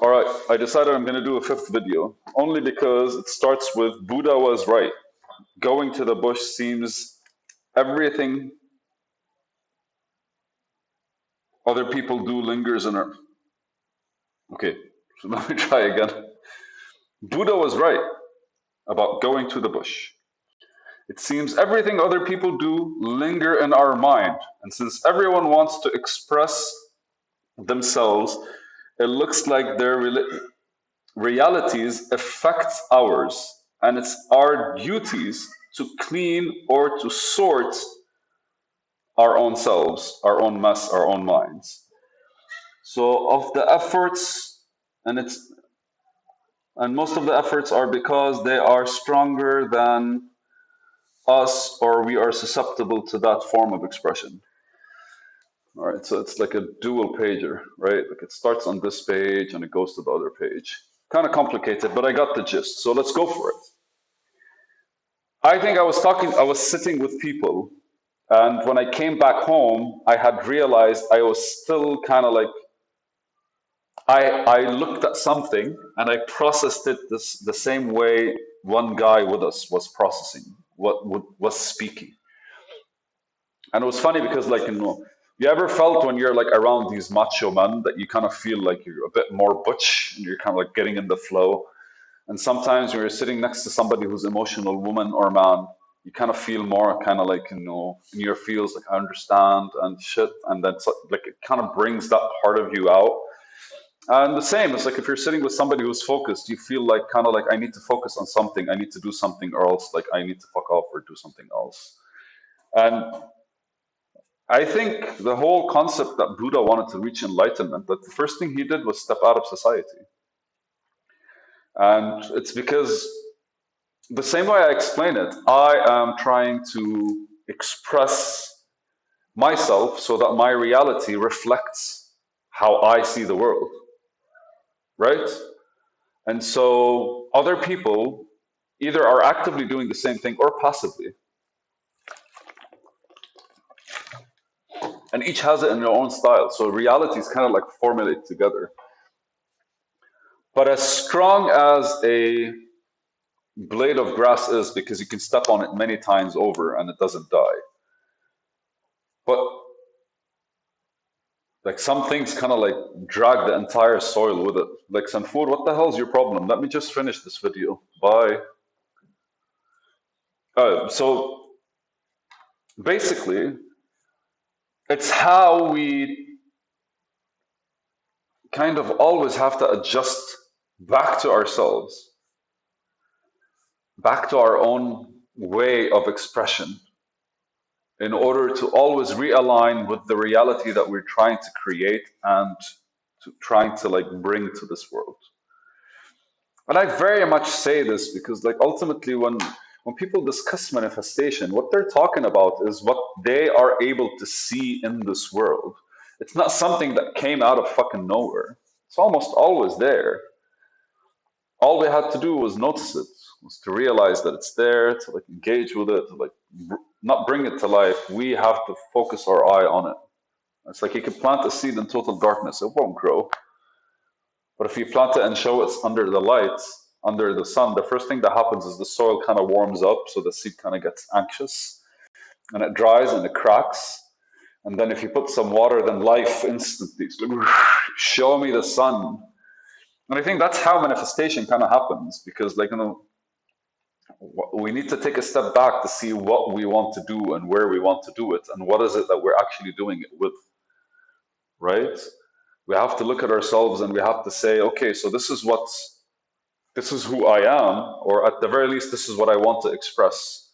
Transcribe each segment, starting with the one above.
All right, I decided I'm going to do a fifth video, only because it starts with Buddha was right. Going to the bush seems everything other people do lingers in her. Okay, so let me try again. Buddha was right about going to the bush. It seems everything other people do linger in our mind, and since everyone wants to express themselves, it looks like their realities affect ours, and it's our duties to clean or to sort our own selves, our own mess, our own minds. So of the efforts, and it's and most of the efforts are because they are stronger than us, or we are susceptible to that form of expression. All right, so it's like a dual pager, right? Like it starts on this page and it goes to the other page. Kind of complicated, but I got the gist. So let's go for it. I think I was sitting with people, and when I came back home, I had realized I was still kind of like, I looked at something and I processed it the same way one guy with us was processing was speaking. And it was funny because, like, you ever felt when you're like around these macho men that you kind of feel like you're a bit more butch and you're kind of like getting in the flow. And sometimes when you're sitting next to somebody who's emotional, woman or man, you kind of feel more kind of like, in your feels like I understand and shit. And then like it kind of brings that part of you out. And the same, it's like if you're sitting with somebody who's focused, you feel like kind of like I need to focus on something, I need to do something, or else like I need to fuck off or do something else. And I think the whole concept that Buddha wanted to reach enlightenment, that the first thing he did was step out of society. And it's because the same way I explain it, I am trying to express myself so that my reality reflects how I see the world, right? And so other people either are actively doing the same thing or passively, and each has it in their own style. So reality is kind of like formulated together. But as strong as a blade of grass is, because you can step on it many times over and it doesn't die, but like some things kind of like drag the entire soil with it. Like Sanfur, what the hell's your problem? Let me just finish this video. Bye. So basically, it's how we kind of always have to adjust back to ourselves, back to our own way of expression, in order to always realign with the reality that we're trying to create and trying to like bring to this world. And I very much say this because like ultimately when people discuss manifestation, what they're talking about is what they are able to see in this world. It's not something that came out of fucking nowhere. It's almost always there. All we had to do was notice it, was to realize that it's there, to like engage with it, to like not bring it to life. We have to focus our eye on it. It's like you can plant a seed in total darkness, it won't grow. But if you plant it and show it's under the light, under the sun, the first thing that happens is the soil kind of warms up, so the seed kind of gets anxious, and it dries and it cracks. And then if you put some water, then life instantly, it's like, show me the sun. And I think that's how manifestation kind of happens, because like we need to take a step back to see what we want to do and where we want to do it and what is it that we're actually doing it with, right? We have to look at ourselves and we have to say, okay, so this is who I am, or at the very least, this is what I want to express.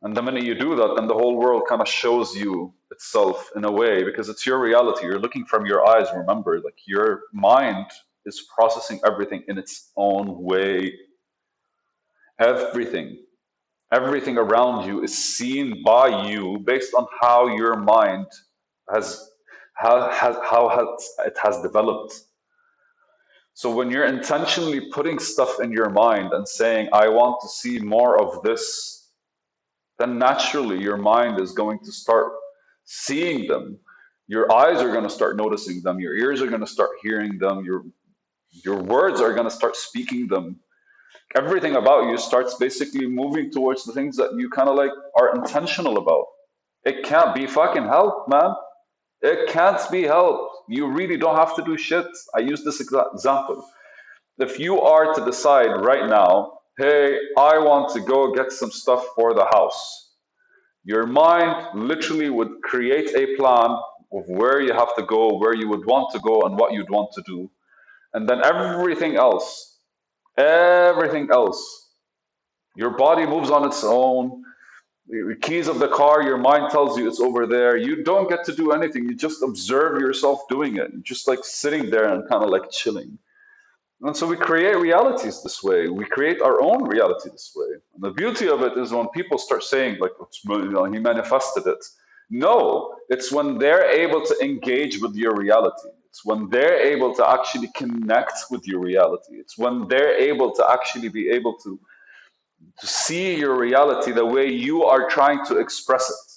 And the minute you do that, then the whole world kind of shows you itself in a way, because it's your reality. You're looking from your eyes, remember, like your mind is processing everything in its own way. Everything around you is seen by you based on how your mind has it has developed. So when you're intentionally putting stuff in your mind and saying, I want to see more of this, then naturally your mind is going to start seeing them. Your eyes are going to start noticing them. Your ears are going to start hearing them. Your words are going to start speaking them. Everything about you starts basically moving towards the things that you kind of like are intentional about. It can't be fucking helped, man. It can't be helped. You really don't have to do shit. I use this example. If you are to decide right now, hey, I want to go get some stuff for the house, your mind literally would create a plan of where you have to go, where you would want to go, and what you'd want to do. And then everything else, your body moves on its own. The keys of the car, your mind tells you it's over there. You don't get to do anything. You just observe yourself doing it. You're just like sitting there and kind of like chilling. And so we create realities this way. We create our own reality this way. And the beauty of it is when people start saying, like, he manifested it. No, it's when they're able to engage with your reality. It's when they're able to actually connect with your reality. It's when they're able to actually be able to see your reality the way you are trying to express it.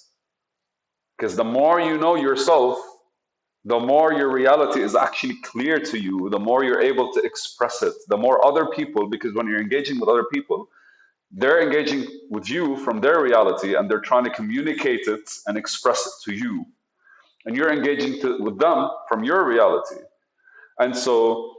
Because the more you know yourself, the more your reality is actually clear to you, the more you're able to express it, the more other people, because when you're engaging with other people, they're engaging with you from their reality and they're trying to communicate it and express it to you. And you're engaging with them from your reality. And so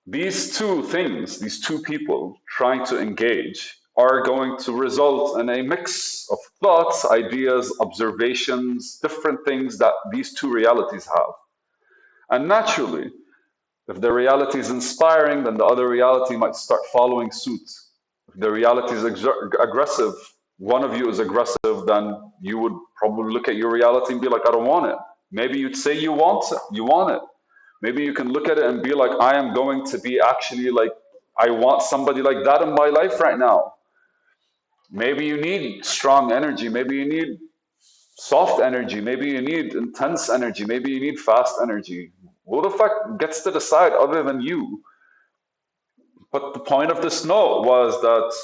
these two things, these two people trying to engage, are going to result in a mix of thoughts, ideas, observations, different things that these two realities have. And naturally, if the reality is inspiring, then the other reality might start following suit. If the reality is aggressive, one of you is aggressive, then you would probably look at your reality and be like, I don't want it. Maybe you'd say you want it. You want it. Maybe you can look at it and be like, I am going to be actually like, I want somebody like that in my life right now. Maybe you need strong energy. Maybe you need soft energy. Maybe you need intense energy. Maybe you need fast energy. Who the fuck gets to decide other than you? But the point of this note was that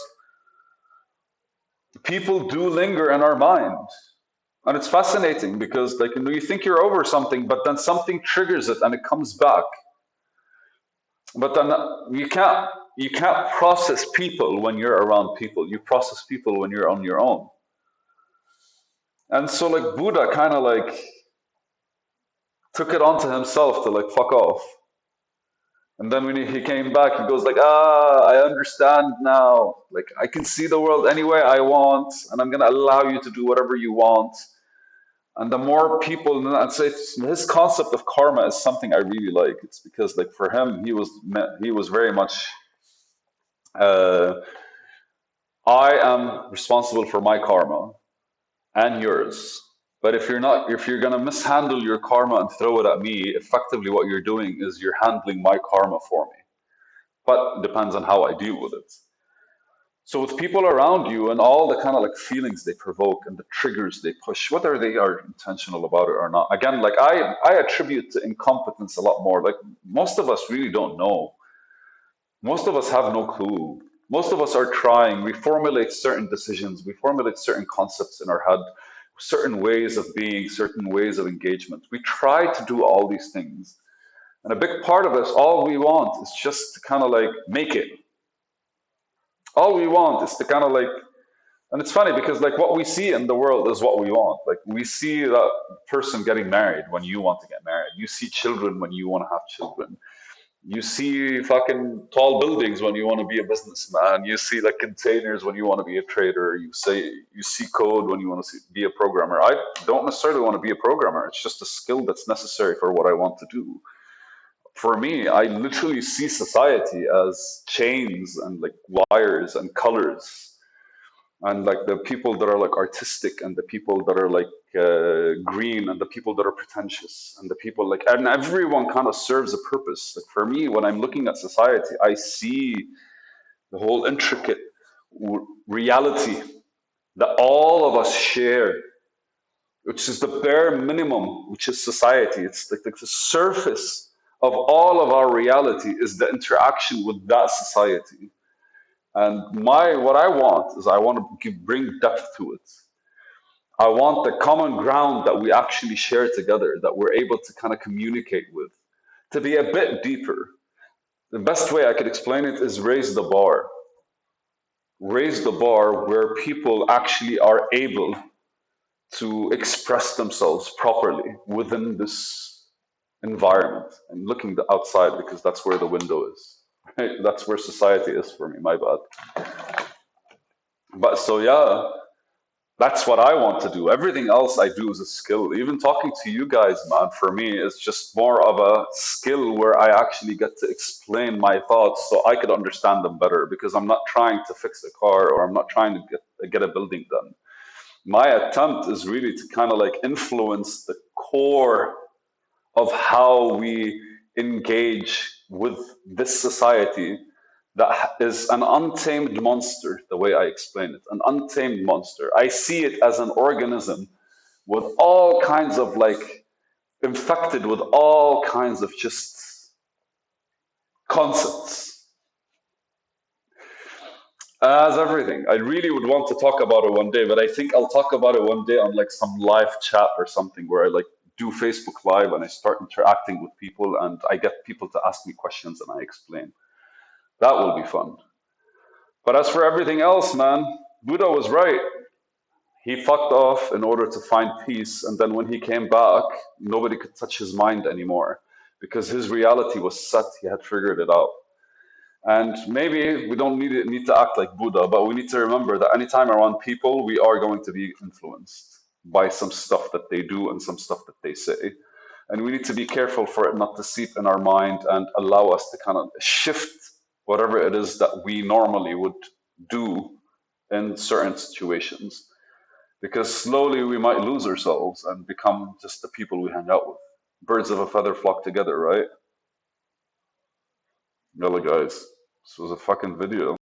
people do linger in our mind. And it's fascinating because like you think you're over something, but then something triggers it and it comes back. But then you can't process people when you're around people. You process people when you're on your own. And so like Buddha kind of like took it onto himself to like fuck off. And then when he came back, he goes like, I understand now. Like I can see the world any way I want, and I'm gonna allow you to do whatever you want. And the more people, and I'd say his concept of karma is something I really like. It's because like for him, he was very much, uh, I am responsible for my karma and yours. But if you're gonna mishandle your karma and throw it at me, effectively what you're doing is you're handling my karma for me. But it depends on how I deal with it. So with people around you and all the kind of like feelings they provoke and the triggers they push, whether they are intentional about it or not. Again, like I attribute to incompetence a lot more. Like most of us really don't know. Most of us have no clue. Most of us are trying. We formulate certain decisions. We formulate certain concepts in our head, certain ways of being, certain ways of engagement. We try to do all these things. And a big part of us, all we want is just to kind of like make it. All we want is to kind of like, and it's funny because like what we see in the world is what we want. Like we see that person getting married when you want to get married. You see children when you want to have children. You see fucking tall buildings when you want to be a businessman. You see like containers when you want to be a trader. You see code when you want to be a programmer. I don't necessarily want to be a programmer. It's just a skill that's necessary for what I want to do. For me, I literally see society as chains and like wires and colors, and like the people that are like artistic and the people that are like green and the people that are pretentious and the people like, and everyone kind of serves a purpose. Like for me, when I'm looking at society, I see the whole intricate reality that all of us share, which is the bare minimum, which is society. It's like the surface of all of our reality is the interaction with that society. And what I want is I want to bring depth to it. I want the common ground that we actually share together, that we're able to kind of communicate with, to be a bit deeper. The best way I could explain it is raise the bar. Raise the bar where people actually are able to express themselves properly within this environment. I'm looking outside because that's where the window is. Right? That's where society is for me. My bad. But so yeah, that's what I want to do. Everything else I do is a skill. Even talking to you guys, man, for me is just more of a skill where I actually get to explain my thoughts so I could understand them better because I'm not trying to fix a car or I'm not trying to get a building done. My attempt is really to kind of like influence the core of how we engage with this society that is an untamed monster, the way I explain it, an untamed monster. I see it as an organism with all kinds of like infected with all kinds of just concepts. As everything. I really would want to talk about it one day, but I think I'll talk about it one day on like some live chat or something where I like do Facebook Live and I start interacting with people and I get people to ask me questions and I explain. That will be fun. But as for everything else, man, Buddha was right. He fucked off in order to find peace, and then when he came back, nobody could touch his mind anymore because his reality was set. He had figured it out. And maybe we don't need to act like Buddha, but we need to remember that anytime around people, we are going to be influenced by some stuff that they do and some stuff that they say. And we need to be careful for it not to seep in our mind and allow us to kind of shift whatever it is that we normally would do in certain situations. Because slowly we might lose ourselves and become just the people we hang out with. Birds of a feather flock together, right? Yalla, guys. This was a fucking video.